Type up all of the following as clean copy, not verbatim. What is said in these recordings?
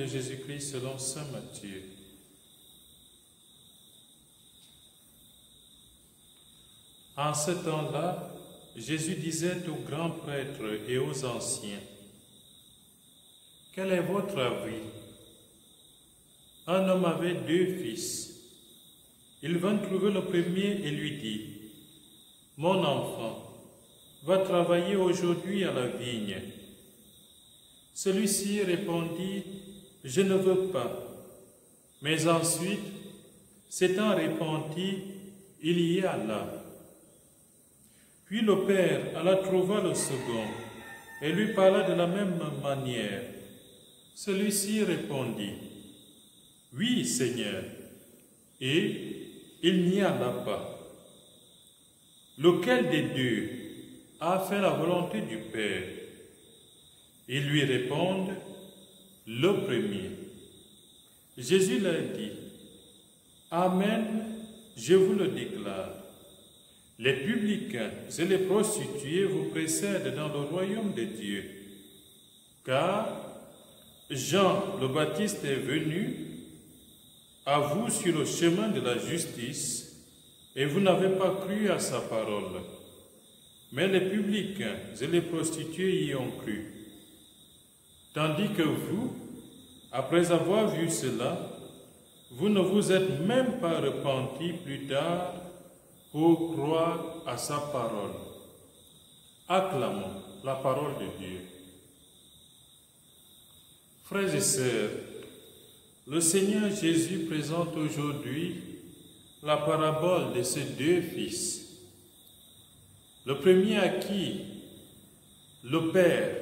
de Jésus-Christ selon saint Matthieu. En ce temps-là, Jésus disait aux grands prêtres et aux anciens, « Quel est votre avis? Un homme avait 2 fils. Il vint trouver le premier et lui dit, « Mon enfant, va travailler aujourd'hui à la vigne. » Celui-ci répondit, « Je ne veux pas. » Mais ensuite, s'étant repenti, il y alla. Puis le père alla trouver le second et lui parla de la même manière. Celui-ci répondit, « Oui, Seigneur. » Et il n'y alla pas. Lequel des 2 a fait la volonté du Père? Ils lui répondent, « Le premier. » Jésus leur dit, « Amen, je vous le déclare. Les publicains et les prostituées vous précèdent dans le royaume de Dieu. Car Jean le Baptiste est venu à vous sur le chemin de la justice, et vous n'avez pas cru à sa parole. Mais les publicains et les prostituées y ont cru. Tandis que vous, après avoir vu cela, vous ne vous êtes même pas repentis plus tard pour croire à sa parole. » Acclamons la parole de Dieu. Frères et sœurs, le Seigneur Jésus présente aujourd'hui la parabole de ses 2 fils. Le premier à qui le Père,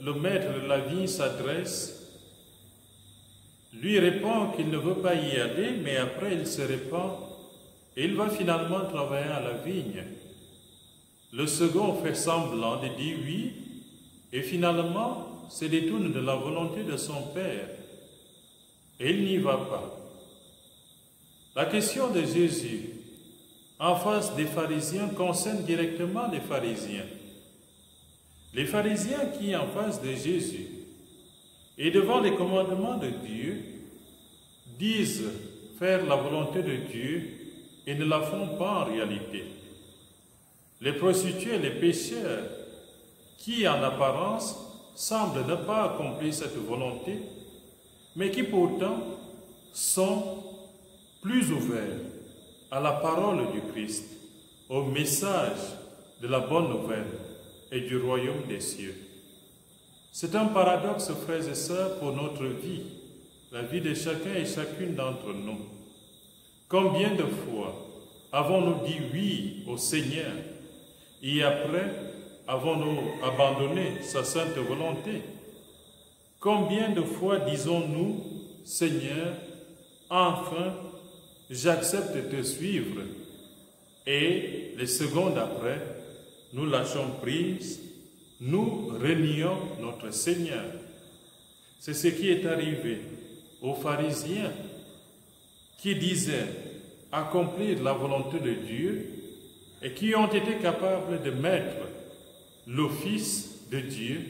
le maître de la vigne, s'adresse, lui répond qu'il ne veut pas y aller, mais après il se répand et il va finalement travailler à la vigne. Le second fait semblant de dire oui, et finalement se détourne de la volonté de son Père, et il n'y va pas. La question de Jésus en face des pharisiens concerne directement les pharisiens. Les pharisiens qui, en face de Jésus et devant les commandements de Dieu, disent faire la volonté de Dieu et ne la font pas en réalité. Les prostituées et les pécheurs qui, en apparence, semblent ne pas accomplir cette volonté, mais qui pourtant sont plus ouverts à la parole du Christ, au message de la bonne nouvelle et du royaume des cieux. C'est un paradoxe, frères et sœurs, pour notre vie, la vie de chacun et chacune d'entre nous. Combien de fois avons-nous dit oui au Seigneur et après avons-nous abandonné sa sainte volonté? Combien de fois disons-nous, Seigneur, enfin, j'accepte de te suivre, et les secondes après, nous lâchons prise, nous renions notre Seigneur. C'est ce qui est arrivé aux pharisiens qui disaient accomplir la volonté de Dieu et qui ont été capables de mettre le Fils de Dieu,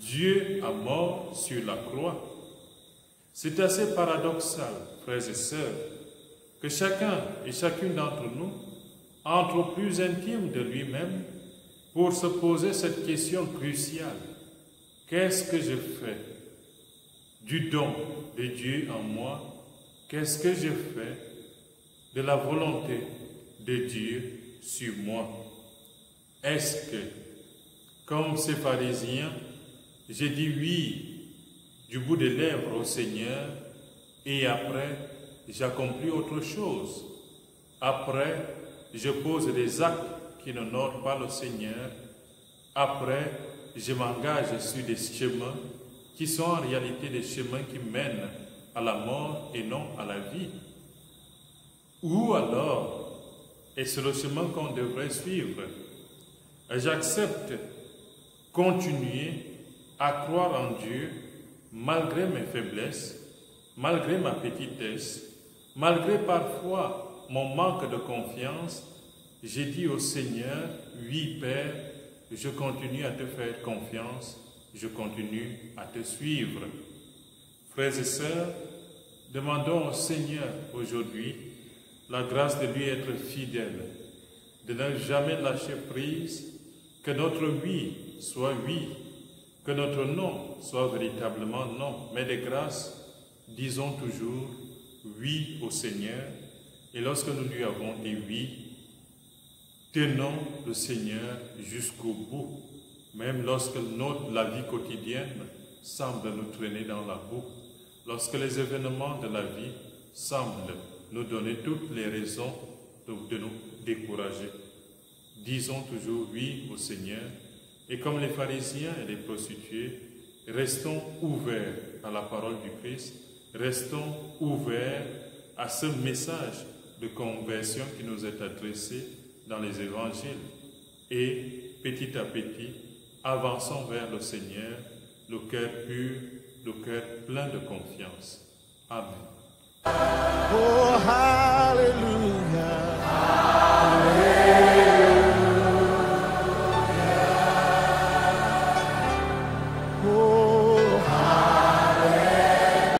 Dieu à mort sur la croix. C'est assez paradoxal, frères et sœurs, que chacun et chacune d'entre nous entre au plus intime de lui-même pour se poser cette question cruciale. Qu'est-ce que je fais du don de Dieu en moi? Qu'est-ce que je fais de la volonté de Dieu sur moi? Est-ce que, comme ces pharisiens, j'ai dit oui du bout des lèvres au Seigneur et après, j'accomplis autre chose? Après, je pose des actes qui n'honorent pas le Seigneur. Après, je m'engage sur des chemins qui sont en réalité des chemins qui mènent à la mort et non à la vie. Ou alors, et c'est le chemin qu'on devrait suivre, j'accepte continuer à croire en Dieu malgré mes faiblesses, malgré ma petitesse, malgré parfois mon manque de confiance. J'ai dit au Seigneur, oui Père, je continue à te faire confiance, je continue à te suivre. Frères et sœurs, demandons au Seigneur aujourd'hui la grâce de lui être fidèle, de ne jamais lâcher prise, que notre oui soit oui, que notre non soit véritablement non, mais de grâce, disons toujours oui au Seigneur, et lorsque nous lui avons dit oui, tenons le Seigneur jusqu'au bout, même lorsque la vie quotidienne semble nous traîner dans la boue, lorsque les événements de la vie semblent nous donner toutes les raisons de nous décourager. Disons toujours oui au Seigneur, et comme les pharisiens et les prostituées, restons ouverts à la parole du Christ, restons ouverts à ce message de conversion qui nous est adressé dans les évangiles. Et petit à petit, avançons vers le Seigneur, le cœur pur, le cœur plein de confiance. Amen.